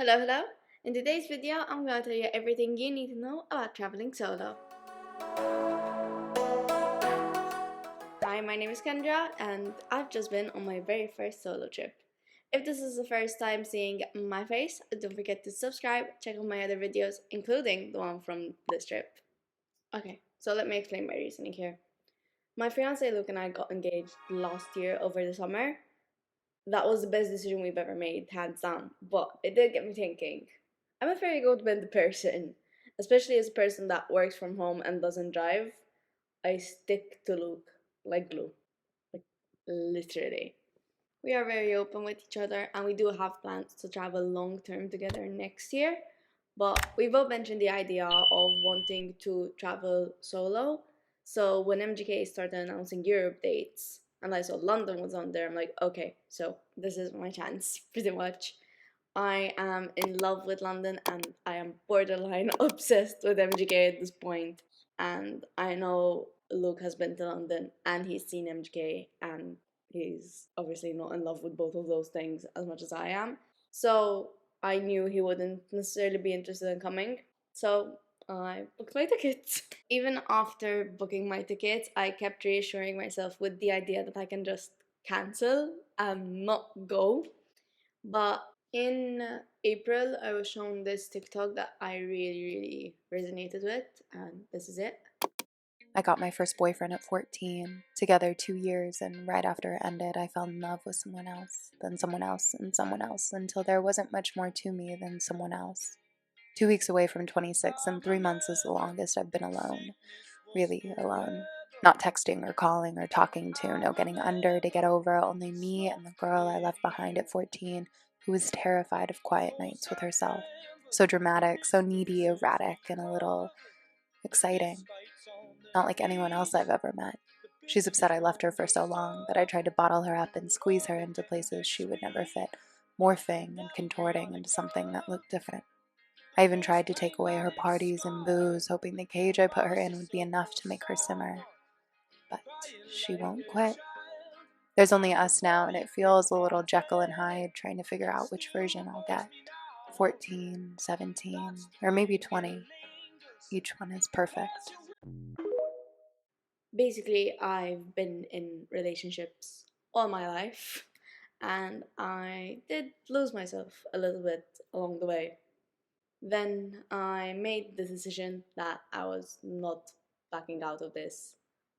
Hello, hello! In today's video, I'm going to tell you everything you need to know about traveling solo. Hi, my name is Kendra, and I've just been on my very first solo trip. If this is the first time seeing my face, don't forget to subscribe, check out my other videos, including the one from this trip. Okay, so let me explain my reasoning here. My fiance Luke and I got engaged last year over the summer. That was the best decision we've ever made, hands down. But it did get me thinking. I'm a very good person, especially as a person that works from home and doesn't drive. I stick to Luke like glue, like literally. We are very open with each other, and we do have plans to travel long term together next year. But we both mentioned the idea of wanting to travel solo. So when MGK started announcing Europe dates, and I saw London was on there, I'm like, okay, so this is my chance, pretty much. I am in love with London and I am borderline obsessed with MGK at this point. And I know Luke has been to London and he's seen MGK, and he's obviously not in love with both of those things as much as I am. So I knew he wouldn't necessarily be interested in coming. So I booked my tickets. Even after booking my tickets, I kept reassuring myself with the idea that I can just cancel and not go. But in April, I was shown this TikTok that I really resonated with, and this is it. I got my first boyfriend at 14, together 2 years, and right after it ended, I fell in love with someone else, then someone else, and someone else, until there wasn't much more to me than someone else. 2 weeks away from 26, and 3 months is the longest I've been alone. Really alone. Not texting or calling or talking to, no getting under to get over, only me and the girl I left behind at 14, who was terrified of quiet nights with herself. So dramatic, so needy, erratic, and a little exciting. Not like anyone else I've ever met. She's upset I left her for so long, that I tried to bottle her up and squeeze her into places she would never fit, morphing and contorting into something that looked different. I even tried to take away her parties and booze, hoping the cage I put her in would be enough to make her simmer. But she won't quit. There's only us now, and it feels a little Jekyll and Hyde trying to figure out which version I'll get. 14, 17, or maybe 20. Each one is perfect. Basically, I've been in relationships all my life, and I did lose myself a little bit along the way. Then I made the decision that I was not backing out of this.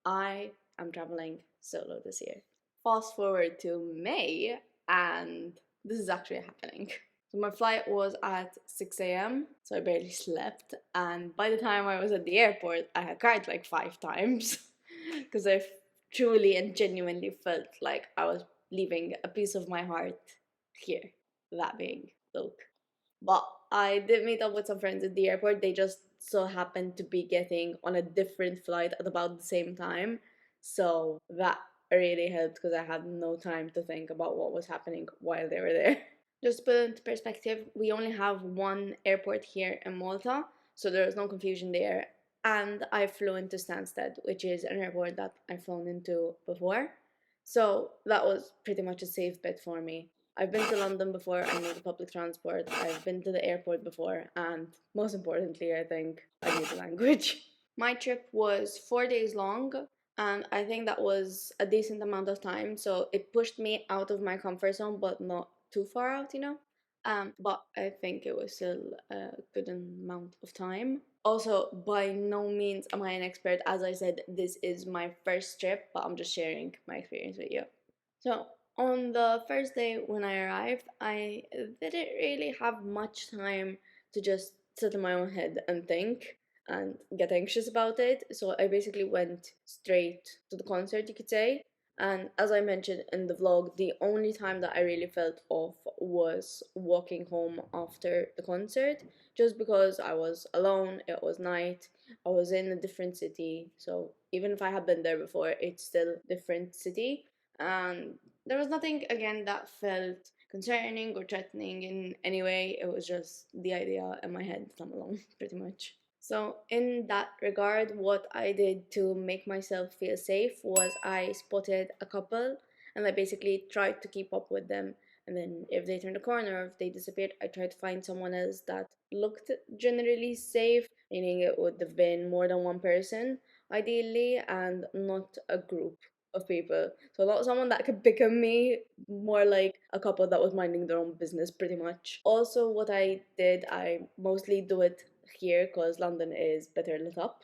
I am traveling solo this year. Fast forward to May, and this is actually happening. So my flight was at 6 a.m., so I barely slept. And by the time I was at the airport, I had cried like 5 times because I truly and genuinely felt like I was leaving a piece of my heart here, that being Luke. But I did meet up with some friends at the airport. They just so happened to be getting on a different flight at about the same time. So that really helped because I had no time to think about what was happening while they were there. Just to put it into perspective, we only have one airport here in Malta, so there was no confusion there. And I flew into Stansted, which is an airport that I've flown into before. So that was pretty much a safe bet for me. I've been to London before, I know the public transport, I've been to the airport before, and most importantly, I think I knew the language. My trip was 4 days long, and I think that was a decent amount of time, so it pushed me out of my comfort zone, but not too far out, you know? But I think it was still a good amount of time. Also, by no means am I an expert. As I said, this is my first trip, but I'm just sharing my experience with you. So, on the first day when I arrived, I didn't really have much time to just sit in my own head and think and get anxious about it. So, I basically went straight to the concert, you could say. And as I mentioned in the vlog, the only time that I really felt off was walking home after the concert, just because I was alone, it was night, I was in a different city. So even if I had been there before, it's still a different city. And there was nothing, again, that felt concerning or threatening in any way. It was just the idea in my head that I'm alone, pretty much. So, in that regard, what I did to make myself feel safe was I spotted a couple and I basically tried to keep up with them And then if they turned a corner or if they disappeared, I tried to find someone else that looked generally safe, meaning it would have been more than one person, ideally, and not a group of people. So not someone that could pick on me, more like a couple that was minding their own business pretty much. Also, what I did, I mostly do it here because London is better lit up,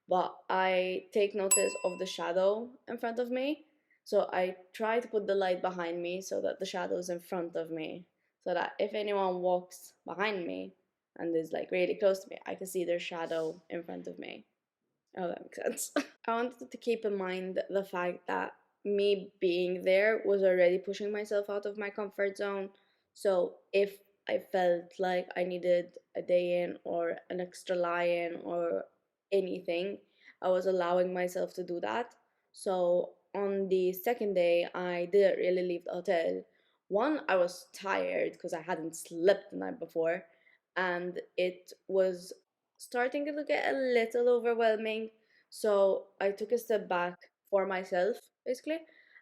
but I take notice of the shadow in front of me. So I try to put the light behind me so that the shadow is in front of me. So that if anyone walks behind me and is like really close to me, I can see their shadow in front of me. Oh, that makes sense. I wanted to keep in mind the fact that me being there was already pushing myself out of my comfort zone. So if I felt like I needed a day in or an extra lie in or anything, I was allowing myself to do that. So on the second day, I didn't really leave the hotel. One, I was tired because I hadn't slept the night before, and it was starting to get a little overwhelming. So I took a step back for myself, basically,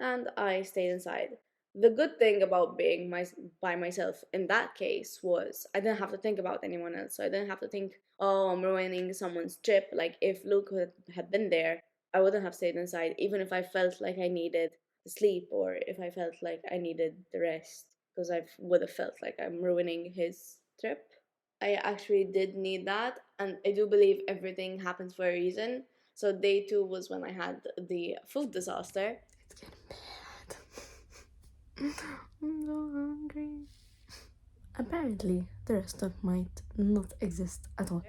and I stayed inside. The good thing about being by myself in that case was I didn't have to think about anyone else. So I didn't have to think, oh, I'm ruining someone's trip. Like if Luke had been there, I wouldn't have stayed inside, even if I felt like I needed to sleep or if I felt like I needed the rest, because I would have felt like I'm ruining his trip. I actually did need that, and I do believe everything happens for a reason. So day two was when I had the food disaster. It's getting bad. I'm so hungry. Apparently, the restaurant might not exist at all.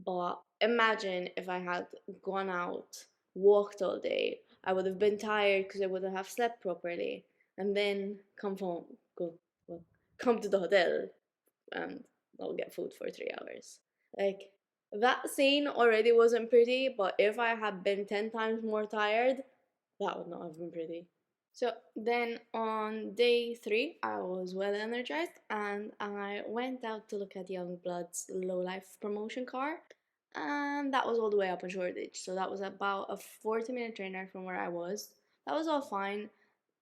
But imagine if I had gone out, walked all day. I would have been tired because I wouldn't have slept properly, and then well, come to the hotel and I'll get food for 3 hours. Like, that scene already wasn't pretty, but if I had been 10 times more tired, that would not have been pretty. So then on day three, I was well energized and I went out to look at Youngblood's low life promotion car. And that was all the way up in Shoreditch. So that was about a 40-minute train ride from where I was. That was all fine.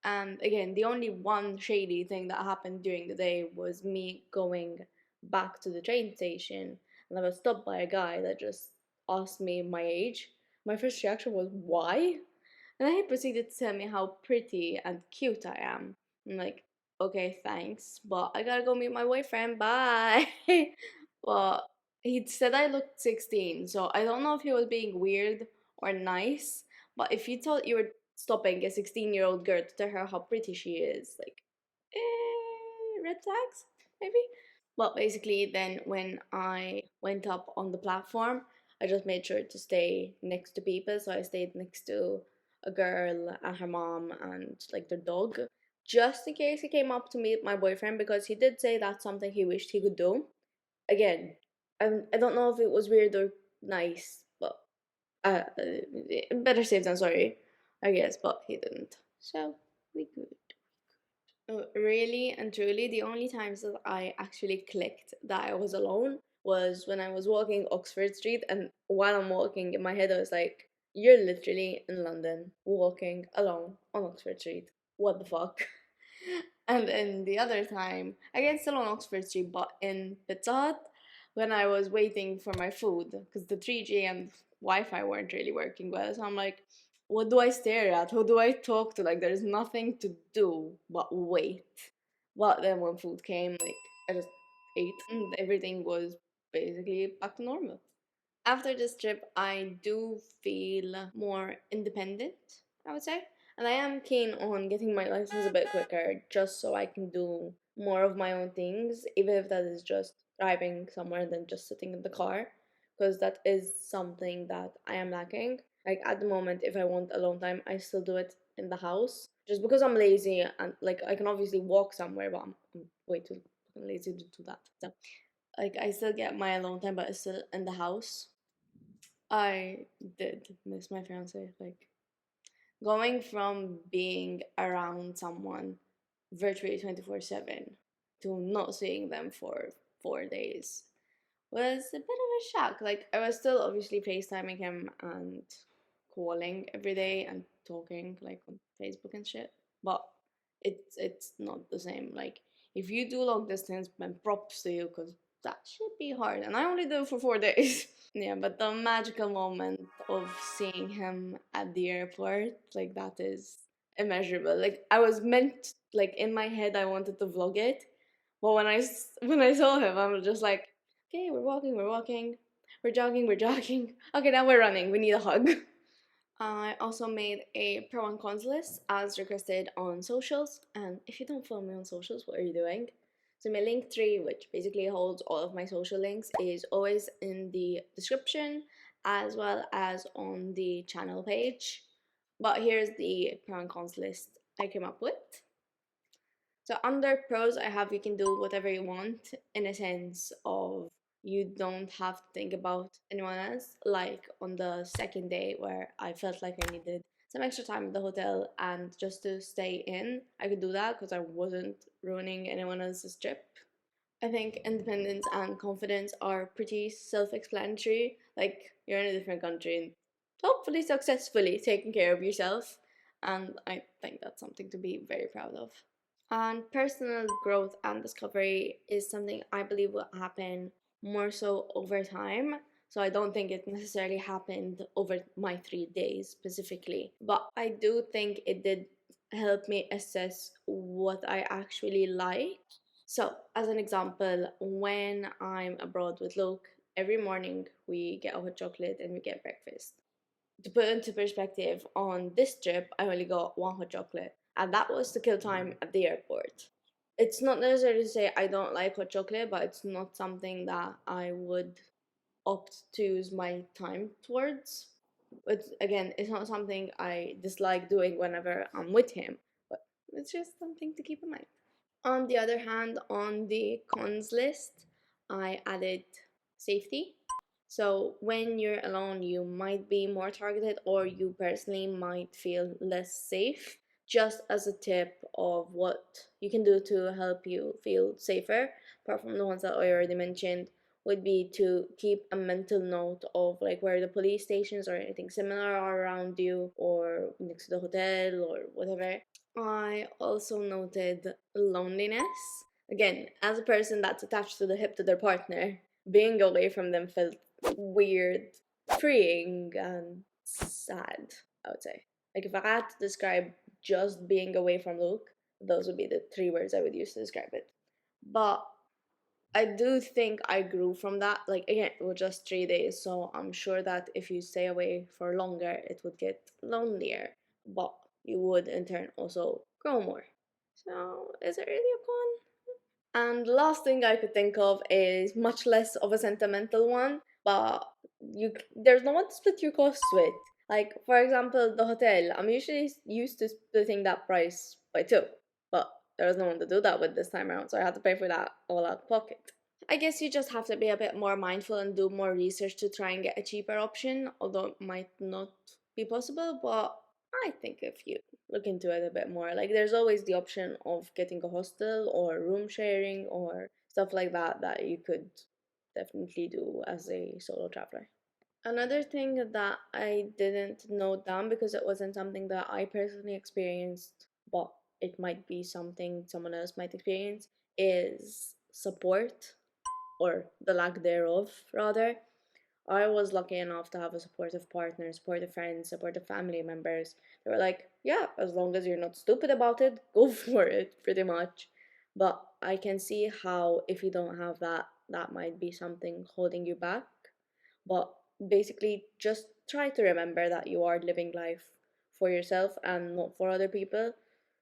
And again, the only one shady thing that happened during the day was me going back to the train station and I was stopped by a guy that just asked me my age. My first reaction was, why? And then he proceeded to tell me how pretty and cute I am. I'm like, okay, thanks, but I gotta go meet my boyfriend. Bye. But he said I looked 16, so I don't know if he was being weird or nice. But if you thought you were stopping a 16-year-old girl to tell her how pretty she is, like, red flags, maybe? Well, basically, then when I went up on the platform, I just made sure to stay next to people. So I stayed next to a girl and her mom and like their dog, just in case he came up to meet my boyfriend because he did say that's something he wished he could do. Again, I don't know if it was weird or nice, but better safe than sorry, I guess. But he didn't, so we good. Really and truly, the only times that I actually clicked that I was alone was when I was walking Oxford Street, and while I'm walking, in my head I was like, "You're literally in London, walking alone on Oxford Street. What the fuck?" And then the other time, again, still on Oxford Street, but in Pizza Hut, when I was waiting for my food, because the 3G and Wi Fi weren't really working well. So I'm like, what do I stare at? Who do I talk to? Like, there's nothing to do but wait. But then when food came, like, I just ate and everything was basically back to normal. After this trip, I do feel more independent, I would say. And I am keen on getting my license a bit quicker just so I can do more of my own things, even if that is just driving somewhere than just sitting in the car, because that is something that I am lacking. Like at the moment, if I want alone time, I still do it in the house just because I'm lazy and like I can obviously walk somewhere, but I'm way too lazy to do that. So like I still get my alone time, but it's still in the house. I did miss my fiance. Like going from being around someone virtually 24/7 to not seeing them for 4 days was a bit of a shock. Like I was still obviously FaceTiming him and calling every day and talking like on Facebook and shit. But it's not the same. Like if you do long distance, then props to you because that should be hard. And I only did it for 4 days. Yeah, but the magical moment of seeing him at the airport, like that is immeasurable. Like I was meant, like in my head, I wanted to vlog it, but when I saw him, I was just like, okay, we're walking, we're jogging, we're jogging. Okay, now we're running. We need a hug. I also made a pro and cons list as requested on socials. And if you don't follow me on socials, what are you doing? So my link tree, which basically holds all of my social links, is always in the description as well as on the channel page. But here's the pro and cons list I came up with. So under pros, I have you can do whatever you want in a sense of you don't have to think about anyone else. Like on the second day where I felt like I needed some extra time at the hotel and just to stay in, I could do that because I wasn't ruining anyone else's trip. I think independence and confidence are pretty self-explanatory. Like you're in a different country and hopefully successfully taking care of yourself, and I think that's something to be very proud of. And personal growth and discovery is something I believe will happen more so over time. So I don't think it necessarily happened over my 3 days specifically. But I do think it did help me assess what I actually like. So, as an example, when I'm abroad with Luke, every morning we get a hot chocolate and we get breakfast. To put into perspective, on this trip, I only got one hot chocolate, and that was to kill time at the airport. It's not necessarily to say I don't like hot chocolate, but it's not something that I would opt to use my time towards. But again, it's not something I dislike doing whenever I'm with him, but it's just something to keep in mind. On the other hand, on the cons list, I added safety. So when you're alone, you might be more targeted, or you personally might feel less safe. Just as a tip of what you can do to help you feel safer, apart from the ones that I already mentioned, would be to keep a mental note of like where the police stations or anything similar are around you, or next to the hotel or whatever. I also noted loneliness. Again, as a person that's attached to the hip to their partner, being away from them felt weird, freeing, and sad, I would say. Like, if I had to describe just being away from Luke, those would be the three words I would use to describe it. But I do think I grew from that. Like, again, it was just 3 days, so I'm sure that if you stay away for longer, it would get lonelier. But you would in turn also grow more. So, is it really a con? And the last thing I could think of is much less of a sentimental one, but there's no one to split your costs with. Like, for example, the hotel. I'm usually used to splitting that price by two, but there was no one to do that with this time around, so I had to pay for that all out of pocket. I guess you just have to be a bit more mindful and do more research to try and get a cheaper option, although it might not be possible, but I think if you look into it a bit more, like there's always the option of getting a hostel or room sharing or stuff like that that you could definitely do as a solo traveler. Another thing that I didn't note down because it wasn't something that I personally experienced, but it might be something someone else might experience, is support, or the lack thereof, rather. I was lucky enough to have a supportive partner, supportive friends, supportive family members. They were like, yeah, as long as you're not stupid about it, go for it, pretty much. But I can see how if you don't have that, that might be something holding you back. But basically, just try to remember that you are living life for yourself and not for other people.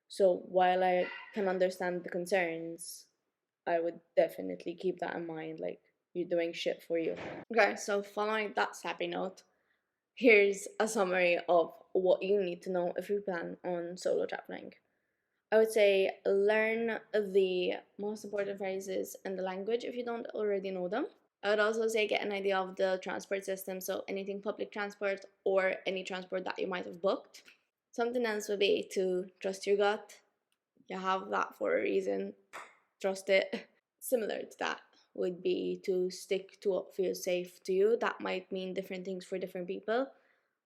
So while I can understand the concerns, I would definitely keep that in mind. Like, you're doing shit for you. Okay, so following that sappy note, here's a summary of what you need to know if you plan on solo traveling. I would say learn the most important phrases in the language if you don't already know them. I would also say get an idea of the transport system, so anything public transport or any transport that you might have booked. Something else would be to trust your gut. You have that for a reason. Trust it. Similar to that would be to stick to what feels safe to you. That might mean different things for different people,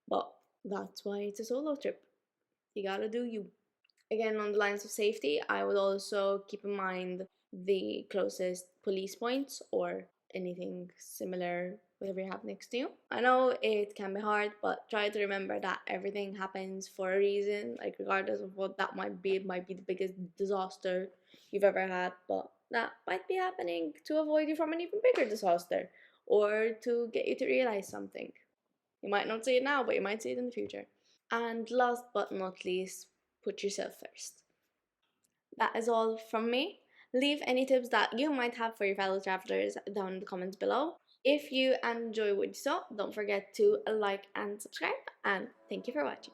but that's why it's a solo trip. You gotta do you. Again, on the lines of safety, I would also keep in mind the closest police points or anything similar, whatever you have next to you. I know it can be hard, but try to remember that everything happens for a reason. Like, regardless of what that might be, it might be the biggest disaster you've ever had, but that might be happening to avoid you from an even bigger disaster or to get you to realize something. You might not see it now, but you might see it in the future. And last but not least, put yourself first. That is all from me. Leave any tips that you might have for your fellow travelers down in the comments below. If you enjoy what you saw, don't forget to like and subscribe, and thank you for watching.